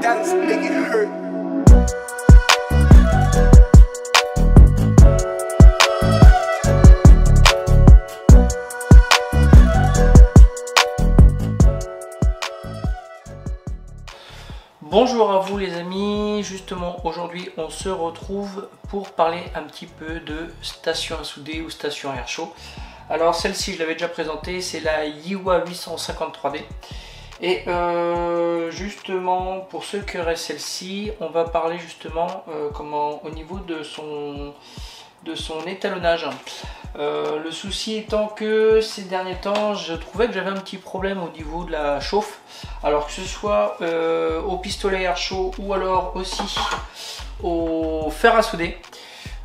dance, make it hurt. Bonjour à vous les amis, justement aujourd'hui on se retrouve pour parler un petit peu de station à souder ou station à air chaud. Alors celle-ci je l'avais déjà présentée, c'est la Yiwa 853D. Et justement pour ceux qui auraient celle-ci, on va parler justement au niveau de son étalonnage. Le souci étant que ces derniers temps je trouvais que j'avais un petit problème au niveau de la chauffe, alors que ce soit au pistolet air chaud ou alors aussi au fer à souder.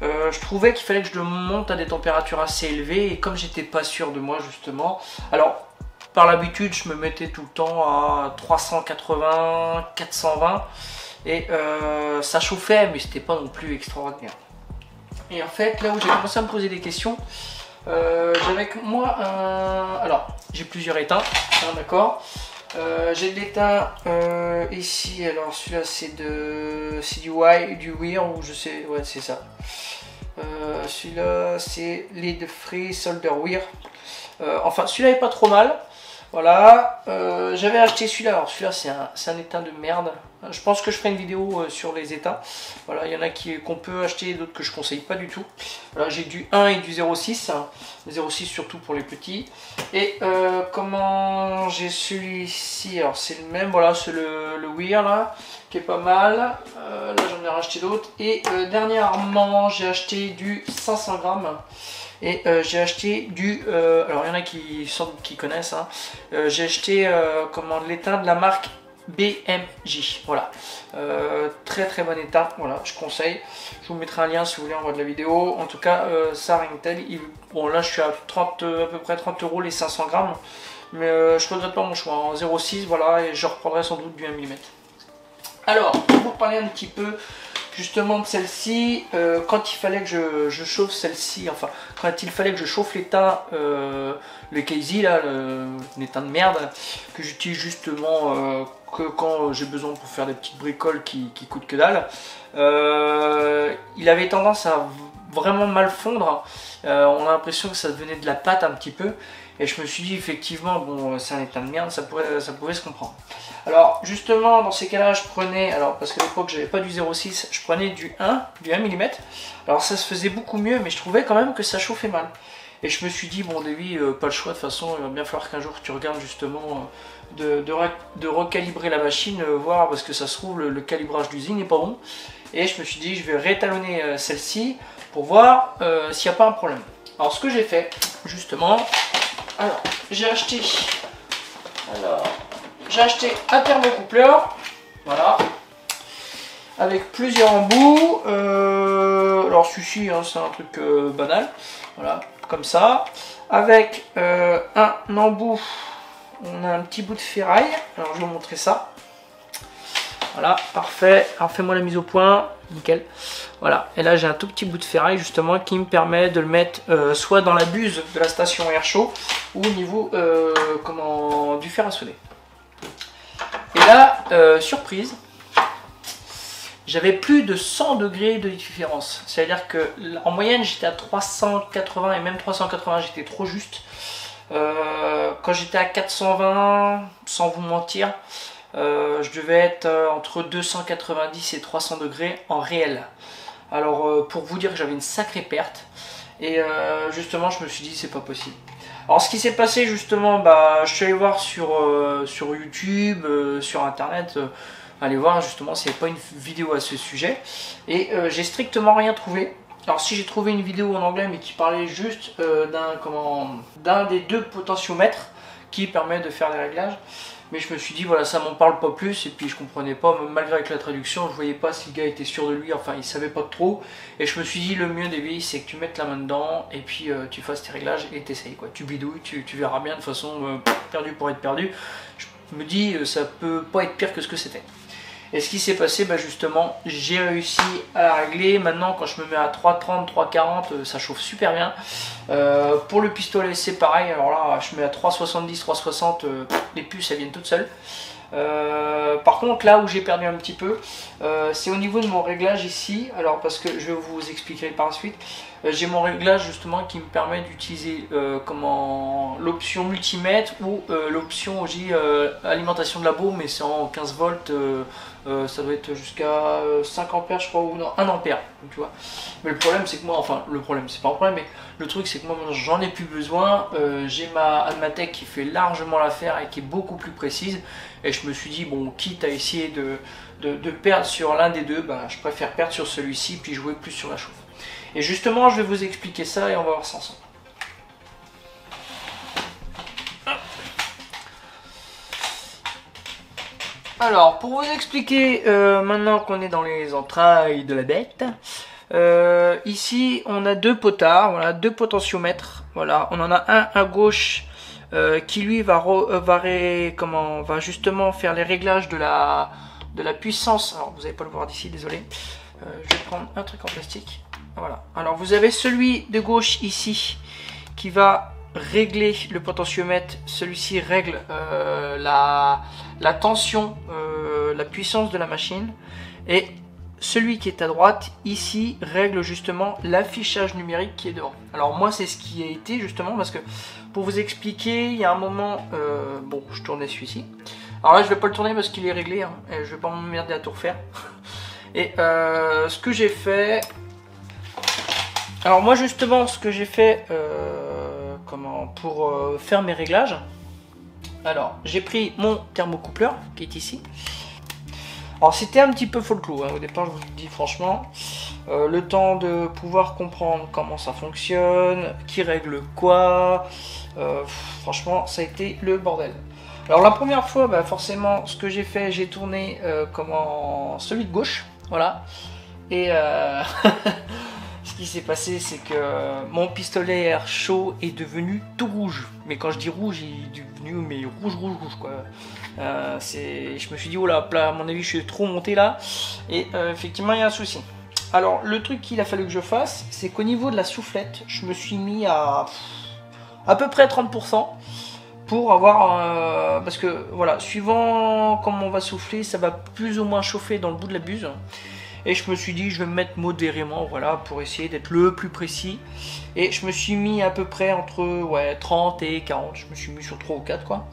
Je trouvais qu'il fallait que je le monte à des températures assez élevées, et comme j'étais pas sûr de moi justement, alors par l'habitude je me mettais tout le temps à 380, 420 et ça chauffait, mais c'était pas non plus extraordinaire. Et en fait, là où j'ai commencé à me poser des questions, j'ai avec moi alors, j'ai plusieurs étains, hein, d'accord. J'ai de l'étain ici, alors celui-là c'est du Weir, ou je sais, ouais c'est ça. Celui-là c'est Lead Free Solder Weir. Enfin, celui-là est pas trop mal. Voilà, j'avais acheté celui-là. Alors celui-là c'est un étain de merde. Je pense que je ferai une vidéo sur les étains. Voilà, il y en a qu'on peut acheter, d'autres que je conseille pas du tout. Voilà, j'ai du 1 et du 0,6. Hein. 0,6 surtout pour les petits. Et comment j'ai celui-ci? Alors c'est le même, voilà, c'est le Weir là, qui est pas mal. Là j'en ai racheté d'autres. Et dernièrement j'ai acheté du 500 grammes. Et j'ai acheté du, alors il y en a qui connaissent, hein. J'ai acheté de l'étain de la marque BMJ, voilà, très très bon état, voilà, je conseille. Je vous mettrai un lien si vous voulez en bas de la vidéo. En tout cas, ça rien que tel, bon là je suis à 30, à peu près 30 € les 500 grammes, mais je regrette pas mon choix, en 0,6, voilà, et je reprendrai sans doute du 1 mm. Alors, pour vous parler un petit peu justement de celle-ci, quand il fallait que je chauffe celle-ci, enfin quand il fallait que je chauffe l'étain, le Casey là, l'étain de merde que j'utilise justement que quand j'ai besoin pour faire des petites bricoles qui coûtent que dalle, il avait tendance à vraiment mal fondre. On a l'impression que ça devenait de la pâte un petit peu, et je me suis dit effectivement bon, c'est un étain de merde, ça pouvait se comprendre. Alors justement dans ces cas-là je prenais, alors parce qu'à l'époque j'avais pas du 0,6, je prenais du 1 mm. Alors ça se faisait beaucoup mieux, mais je trouvais quand même que ça chauffait mal. Et je me suis dit bon Davy, pas le choix de toute façon, il va bien falloir qu'un jour tu regardes justement de recalibrer la machine, voir, parce que ça se trouve le calibrage d'usine n'est pas bon. Et je me suis dit je vais réétalonner celle-ci pour voir s'il n'y a pas un problème. Alors ce que j'ai fait justement, alors j'ai acheté un thermocoupleur, voilà, avec plusieurs embouts. Alors celui-ci, hein, c'est un truc banal, voilà, comme ça, avec un embout. On a un petit bout de ferraille. Alors je vais vous montrer ça. Voilà, parfait. Alors fais-moi la mise au point, nickel. Voilà, et là j'ai un tout petit bout de ferraille justement qui me permet de le mettre soit dans la buse de la station air chaud ou au niveau du fer à souder. Et là, surprise, j'avais plus de 100 degrés de différence. C'est-à-dire que en moyenne j'étais à 380 et même 380 j'étais trop juste. Quand j'étais à 420, sans vous mentir, je devais être entre 290 et 300 degrés en réel. Alors pour vous dire que j'avais une sacrée perte, et justement je me suis dit c'est pas possible. Alors ce qui s'est passé justement, je suis allé voir sur YouTube, sur internet, aller voir justement s'il n'y avait pas une vidéo à ce sujet, et j'ai strictement rien trouvé. Alors si j'ai trouvé une vidéo en anglais mais qui parlait juste d'un des deux potentiomètres qui permet de faire les réglages, mais je me suis dit voilà, ça m'en parle pas plus, et puis je comprenais pas, malgré avec la traduction je voyais pas si le gars était sûr de lui, enfin il savait pas trop, et je me suis dit le mieux Davy, c'est que tu mettes la main dedans et puis tu fasses tes réglages et t'essayes quoi, tu bidouilles, tu verras bien, de toute façon perdu pour être perdu. Je me dis ça peut pas être pire que ce que c'était. Et ce qui s'est passé, justement, j'ai réussi à la régler. Maintenant, quand je me mets à 3,30, 3,40, ça chauffe super bien. Pour le pistolet, c'est pareil. Alors là, je mets à 3,70, 3,60, les puces, elles viennent toutes seules. Par contre, là où j'ai perdu un petit peu, c'est au niveau de mon réglage ici. Alors, parce que je vous expliquerai par la suite. J'ai mon réglage justement qui me permet d'utiliser l'option multimètre ou l'option alimentation de labo, mais c'est en 15 volts. Ça doit être jusqu'à 5 ampères, je crois, ou non, 1 ampère. Tu vois. Mais le problème, c'est que moi, enfin, le problème, c'est pas un problème, mais le truc, c'est que moi, j'en ai plus besoin. J'ai ma Almatec qui fait largement l'affaire et qui est beaucoup plus précise. Et je me suis dit, bon, quitte à essayer de perdre sur l'un des deux, ben, je préfère perdre sur celui-ci puis jouer plus sur la chauffe. Et justement, je vais vous expliquer ça et on va voir ça ensemble. Alors, pour vous expliquer, maintenant qu'on est dans les entrailles de la bête, ici, on a deux potards, voilà, deux potentiomètres. Voilà, on en a un à gauche qui lui va justement faire les réglages de la puissance. Alors, vous n'allez pas le voir d'ici, désolé. Je vais prendre un truc en plastique. Voilà. Alors, vous avez celui de gauche ici qui va régler le potentiomètre. Celui-ci règle la tension, la puissance de la machine. Et celui qui est à droite ici règle justement l'affichage numérique qui est devant. Alors moi c'est ce qui a été justement parce que pour vous expliquer, il y a un moment, bon je tournais celui-ci. Alors là je vais pas le tourner parce qu'il est réglé, hein, et je vais pas m'emmerder à tout refaire. Et ce que j'ai fait, alors moi justement ce que j'ai fait, pour faire mes réglages. Alors j'ai pris mon thermocoupleur qui est ici. Alors c'était un petit peu folklore, hein, au départ je vous le dis franchement, le temps de pouvoir comprendre comment ça fonctionne, qui règle quoi, franchement ça a été le bordel. Alors la première fois, bah, forcément ce que j'ai fait, j'ai tourné celui de gauche, voilà, et ce qui s'est passé c'est que mon pistolet air chaud est devenu tout rouge, mais quand je dis rouge, il est devenu rouge quoi. Je me suis dit oh là, à mon avis je suis trop monté là, et effectivement il y a un souci. Alors le truc qu'il a fallu que je fasse, c'est qu'au niveau de la soufflette, je me suis mis à peu près 30% pour avoir, parce que voilà, suivant comment on va souffler, ça va plus ou moins chauffer dans le bout de la buse. Et je me suis dit, je vais me mettre modérément, voilà, pour essayer d'être le plus précis. Et je me suis mis à peu près entre 30 et 40. Je me suis mis sur 3 ou 4, quoi.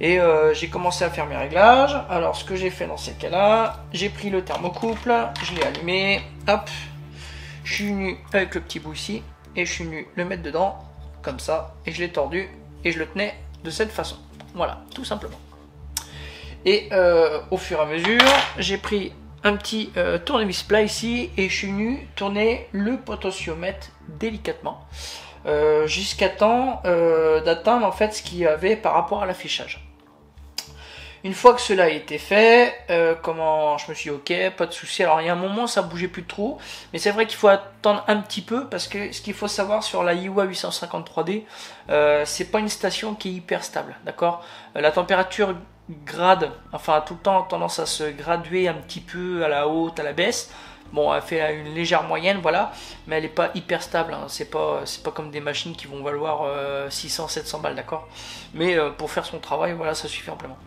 Et j'ai commencé à faire mes réglages. Alors, ce que j'ai fait dans ces cas-là, j'ai pris le thermocouple, je l'ai allumé, hop. Je suis venu avec le petit bout ici, et je suis venu le mettre dedans, comme ça. Et je l'ai tordu, et je le tenais de cette façon. Voilà, tout simplement. Et au fur et à mesure, j'ai pris un petit tournevis plat ici et je suis venu tourner le potentiomètre délicatement jusqu'à temps d'atteindre en fait ce qu'il y avait par rapport à l'affichage. Une fois que cela a été fait, je me suis dit ok, pas de souci. Alors il y a un moment ça bougeait plus trop, mais c'est vrai qu'il faut attendre un petit peu parce que ce qu'il faut savoir sur la Iwa 853D, c'est pas une station qui est hyper stable, d'accord. La température a tout le temps tendance à se graduer un petit peu à la haute, à la baisse. Bon, elle fait une légère moyenne, voilà, mais elle n'est pas hyper stable, hein. C'est pas comme des machines qui vont valoir 600-700 balles, d'accord. Mais pour faire son travail, voilà, ça suffit amplement.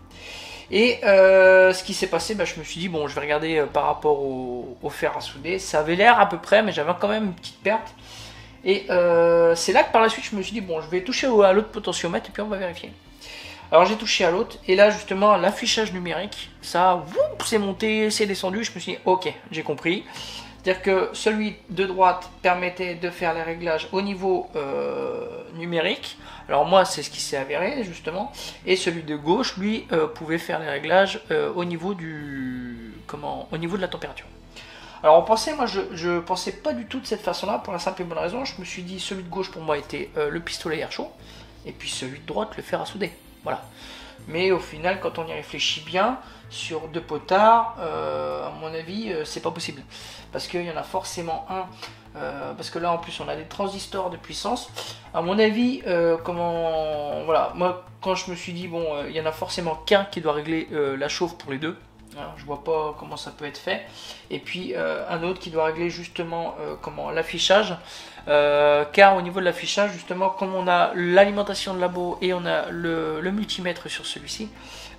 Et ce qui s'est passé, je me suis dit, bon, je vais regarder par rapport au fer à souder. Ça avait l'air à peu près, mais j'avais quand même une petite perte. Et c'est là que par la suite, je me suis dit, bon, je vais toucher à l'autre potentiomètre et puis on va vérifier. Alors j'ai touché à l'autre et là justement l'affichage numérique, ça c'est monté, c'est descendu, je me suis dit ok, j'ai compris. C'est-à-dire que celui de droite permettait de faire les réglages au niveau numérique. Alors moi c'est ce qui s'est avéré justement. Et celui de gauche lui pouvait faire les réglages au niveau de la température. Alors on pensait, moi je pensais pas du tout de cette façon-là pour la simple et bonne raison. Je me suis dit celui de gauche pour moi était le pistolet air chaud et puis celui de droite le fer à souder. Voilà. Mais au final, quand on y réfléchit bien, sur deux potards, à mon avis, c'est pas possible. Parce qu'il y en a forcément un, parce que là en plus on a des transistors de puissance. À mon avis, voilà, moi quand je me suis dit, bon, il y en a forcément qu'un qui doit régler la chauffe pour les deux. Alors, je vois pas comment ça peut être fait. Et puis un autre qui doit régler justement comment l'affichage. Car au niveau de l'affichage, justement, comme on a l'alimentation de labo et on a le multimètre sur celui-ci,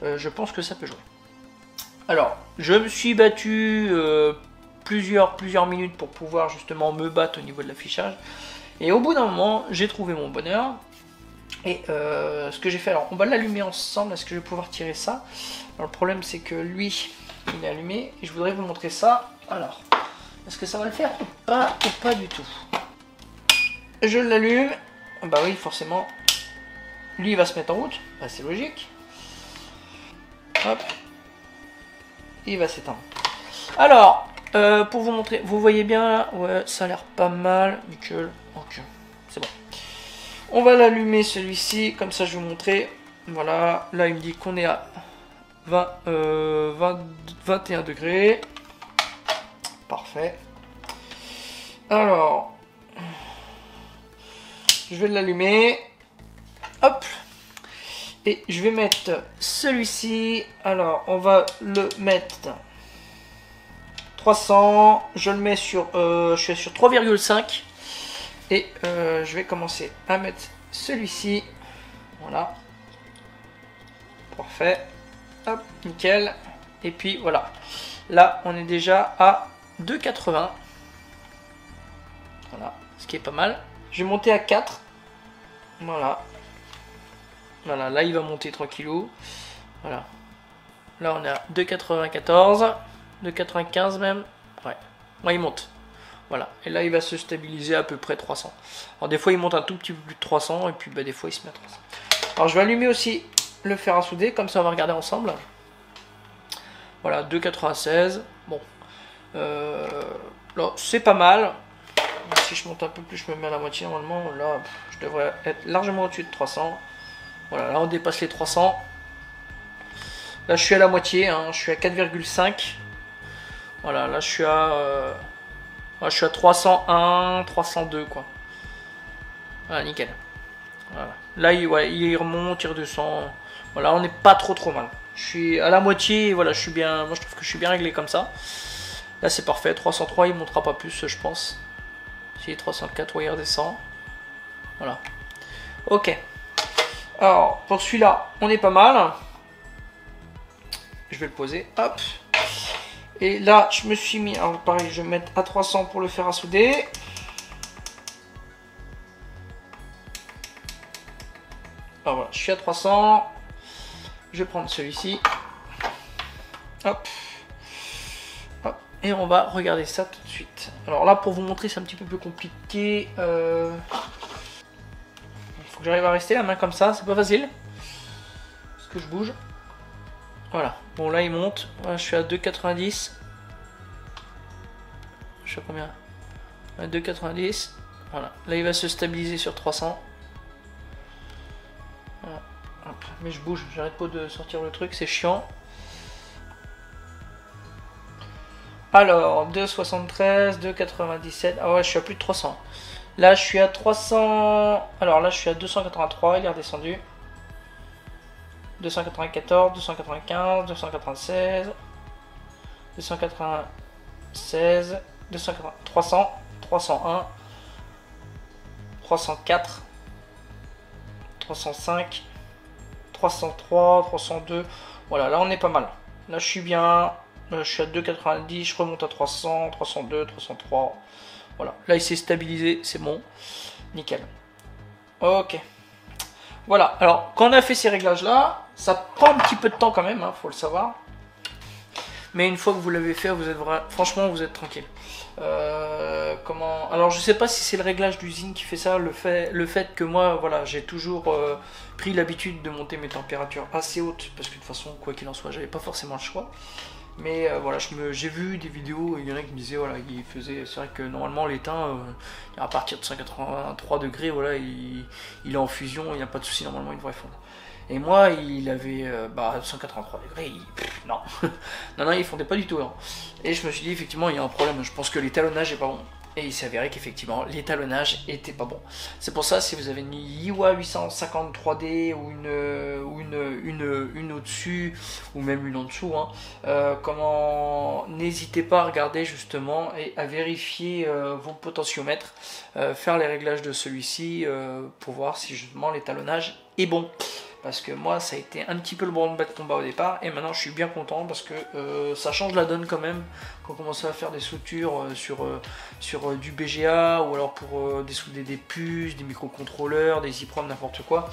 je pense que ça peut jouer. Alors, je me suis battu plusieurs minutes pour pouvoir justement me battre au niveau de l'affichage. Et au bout d'un moment, j'ai trouvé mon bonheur. Et ce que j'ai fait, alors on va l'allumer ensemble. Est-ce que je vais pouvoir tirer ça? Alors, le problème c'est que lui, il est allumé. Et je voudrais vous montrer ça. Alors, est-ce que ça va le faire ou pas du tout? Je l'allume. Bah oui, forcément. Lui, il va se mettre en route. Bah, c'est logique. Hop. Il va s'éteindre. Alors, pour vous montrer, vous voyez bien, ouais, ça a l'air pas mal. Nickel. Ok, c'est bon. On va l'allumer celui-ci, comme ça je vais vous montrer. Voilà, là il me dit qu'on est à 21 degrés. Parfait. Alors, je vais l'allumer. Hop. Et je vais mettre celui-ci. Alors, on va le mettre 300. Je le mets sur, je suis sur 3,5. Et je vais commencer à mettre celui-ci. Voilà. Parfait. Hop, nickel. Et puis voilà. Là, on est déjà à 2,80. Voilà, ce qui est pas mal. Je vais monter à 4. Voilà. Voilà, là il va monter tranquillou. Voilà. Là on est à 2,94. 2,95 même. Ouais. Ouais, il monte. Voilà. Et là il va se stabiliser à peu près 300. Alors des fois il monte un tout petit peu plus de 300. Et puis bah, des fois il se met à 300. Alors je vais allumer aussi le fer à souder. Comme ça on va regarder ensemble. Voilà, 2,96. Bon. Là c'est pas mal. Si je monte un peu plus, je me mets à la moitié normalement. Là je devrais être largement au-dessus de 300. Voilà, là on dépasse les 300. Là je suis à la moitié, hein, je suis à 4,5. Voilà, là je suis à 301, 302 quoi. Voilà, nickel. Voilà. Là il remonte, il redescend. Voilà, on n'est pas trop mal. Je suis à la moitié, voilà, je suis bien. Moi je trouve que je suis bien réglé comme ça. Là c'est parfait, 303, il ne montera pas plus, je pense. Si 304, ouais, il redescend. Voilà. Ok. Alors, pour celui-là, on est pas mal. Je vais le poser. Hop. Et là, je me suis mis... Alors, pareil, je vais mettre à 300 pour le fer à souder. Alors, voilà, je suis à 300. Je vais prendre celui-ci. Hop. Hop. Et on va regarder ça tout de suite. Alors là, pour vous montrer, c'est un petit peu plus compliqué. Faut que j'arrive à rester la main comme ça, c'est pas facile. Parce que je bouge. Voilà. Bon là il monte. Voilà, je suis à 2,90. Je suis à combien? À 2,90. Voilà. Là il va se stabiliser sur 300. Voilà. Hop. Mais je bouge, j'arrête pas de sortir le truc, c'est chiant. Alors, 2,73, 2,97. Ah ouais, je suis à plus de 300. Là, je suis à 300. Alors là, je suis à 283. Il est redescendu. 294, 295, 296, 296, 280, 300, 301, 304, 305, 303, 302. Voilà, là, on est pas mal. Là, je suis bien. Là, je suis à 2,90. Je remonte à 300, 302, 303. Voilà, là il s'est stabilisé, c'est bon, nickel. Ok. Voilà, alors quand on a fait ces réglages là, ça prend un petit peu de temps quand même, hein, faut le savoir. Mais une fois que vous l'avez fait, vous êtes franchement vous êtes tranquille. Alors je sais pas si c'est le réglage d'usine qui fait ça, le fait que moi voilà j'ai toujours pris l'habitude de monter mes températures assez hautes, parce que de toute façon quoi qu'il en soit j'avais pas forcément le choix. Mais voilà, j'ai vu des vidéos, il y en a qui me disaient, voilà, c'est vrai que normalement l'étain, à partir de 183 degrés, voilà, il est en fusion, il n'y a pas de souci, normalement il devrait fondre. Et moi, il avait 183 degrés, non. non, il fondait pas du tout. Hein. Et je me suis dit, effectivement, il y a un problème, je pense que l'étalonnage est pas bon. Et il s'est avéré qu'effectivement l'étalonnage était pas bon. C'est pour ça, si vous avez une Yiwa 850 3D ou une au-dessus ou même une en dessous, hein, n'hésitez pas à regarder justement et à vérifier vos potentiomètres, faire les réglages de celui-ci pour voir si justement l'étalonnage est bon. Parce que moi ça a été un petit peu le branle-bas de combat au départ, et maintenant je suis bien content parce que ça change la donne quand même quand on commence à faire des soudures sur du BGA, ou alors pour dessouder des puces, des microcontrôleurs, des EEPROM, n'importe quoi.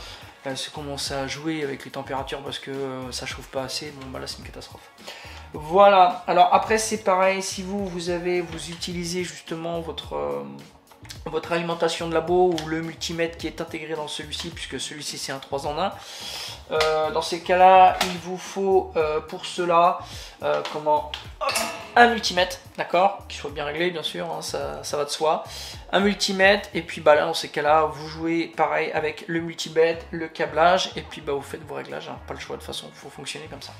C'est commencer à jouer avec les températures parce que ça chauffe pas assez, bon bah là c'est une catastrophe. Voilà, alors après c'est pareil, si vous utilisez justement votre alimentation de labo ou le multimètre qui est intégré dans celui-ci, puisque celui-ci c'est un 3 en 1. Dans ces cas-là, il vous faut pour cela un multimètre, d'accord, qui soit bien réglé bien sûr, hein, ça va de soi. Un multimètre, et puis bah là dans ces cas-là, vous jouez pareil avec le multimètre, le câblage, et puis bah vous faites vos réglages, hein, pas le choix de toute façon, il faut fonctionner comme ça.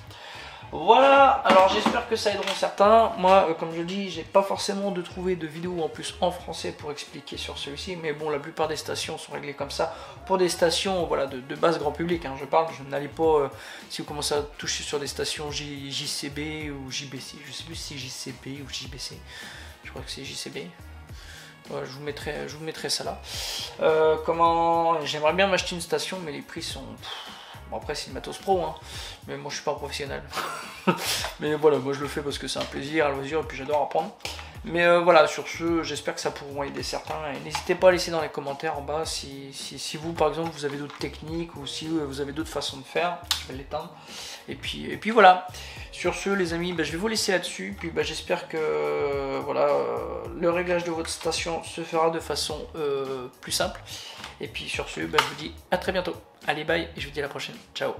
Voilà, alors j'espère que ça aidera certains. Moi, comme je dis, j'ai pas forcément de trouver de vidéos en plus en français pour expliquer sur celui-ci, mais bon, la plupart des stations sont réglées comme ça. Pour des stations, voilà, de base grand public, hein, je n'allais pas, si vous commencez à toucher sur des stations JCB ou JBC, je sais plus si c'est JCB ou JBC, je crois que c'est JCB. Ouais, je vous mettrai ça là. J'aimerais bien m'acheter une station, mais les prix sont... Bon, après c'est une matos pro, hein, mais moi je suis pas un professionnel. Mais voilà, moi je le fais parce que c'est un plaisir, un loisir, et puis j'adore apprendre. Mais voilà, sur ce, j'espère que ça pourra aider certains. Et n'hésitez pas à laisser dans les commentaires en bas si vous, par exemple, vous avez d'autres techniques ou si vous avez d'autres façons de faire. Je vais l'éteindre. Et puis voilà. Sur ce, les amis, je vais vous laisser là-dessus. Puis j'espère que voilà, le réglage de votre station se fera de façon plus simple. Et puis sur ce, je vous dis à très bientôt. Allez, bye, et je vous dis à la prochaine. Ciao.